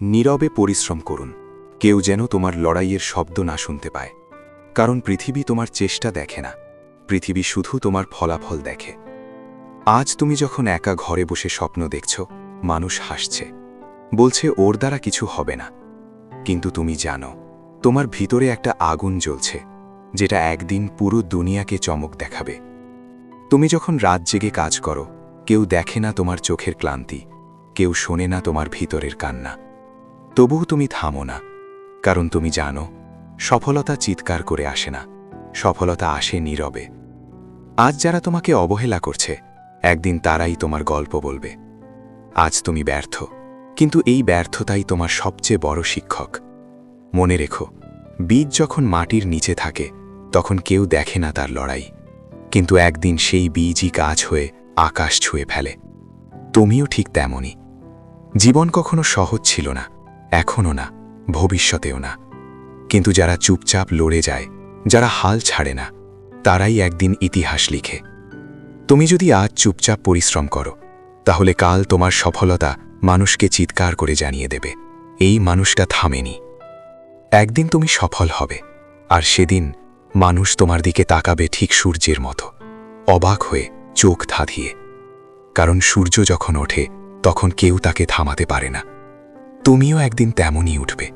নীরবে পরিশ্রম করুন, কেউ যেন তোমার লড়াইয়ের শব্দ না শুনতে পায়। কারণ পৃথিবী তোমার চেষ্টা দেখে না, পৃথিবী শুধু তোমার ফলাফল দেখে। আজ তুমি যখন একা ঘরে বসে স্বপ্ন দেখছ, মানুষ হাসছে, বলছে ওর দ্বারা কিছু হবে না। কিন্তু তুমি জানো, তোমার ভিতরে একটা আগুন জ্বলছে, যেটা একদিন পুরো দুনিয়াকে চমক দেখাবে। তুমি যখন রাত জেগে কাজ করো, কেউ দেখে না তোমার চোখের ক্লান্তি, কেউ শোনে না তোমার ভিতরের কান্না। তবুও তুমি থামো না, কারণ তুমি জানো, সফলতা চিৎকার করে আসে না, সফলতা আসে নীরবে। আজ যারা তোমাকে অবহেলা করছে, একদিন তারাই তোমার গল্প বলবে। আজ তুমি ব্যর্থ, কিন্তু এই ব্যর্থতাই তোমার সবচেয়ে বড় শিক্ষক। মনে রেখো, বীজ যখন মাটির নিচে থাকে, তখন কেউ দেখে না তার লড়াই, কিন্তু একদিন সেই বীজই গাছ হয়ে আকাশ ছুঁয়ে ফেলে। তুমিও ঠিক তেমনই। জীবন কখনো সহজ ছিল না, এখনও না, ভবিষ্যতেও না। কিন্তু যারা চুপচাপ লড়ে যায়, যারা হাল ছাড়ে না, তারাই একদিন ইতিহাস লিখে। তুমি যদি আজ চুপচাপ পরিশ্রম করো, তাহলে কাল তোমার সফলতা মানুষকে চিৎকার করে জানিয়ে দেবে, এই মানুষটা থামেনি। একদিন তুমি সফল হবে, আর সেদিন মানুষ তোমার দিকে তাকাবে ঠিক সূর্যের মতো, অবাক হয়ে, চোখ ধাঁধিয়ে। কারণ সূর্য যখন ওঠে, তখন কেউ তাকে থামাতে পারে না। তুমিও একদিন তেমনই উঠবে,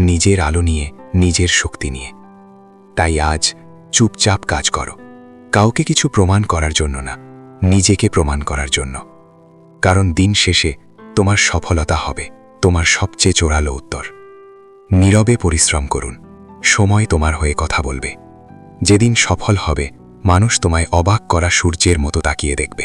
নিজের আলো নিয়ে, নিজের শক্তি নিয়ে। তাই আজ চুপচাপ কাজ করো, কাউকে কিছু প্রমাণ করার জন্য না, নিজেকে প্রমাণ করার জন্য। কারণ দিন শেষে তোমার সফলতা হবে তোমার সবচেয়ে জোরালো উত্তর। নীরবে পরিশ্রম করুন, সময় তোমার হয়ে কথা বলবে। যেদিন সফল হবে, মানুষ তোমায় অবাক করা সূর্যের মতো তাকিয়ে দেখবে।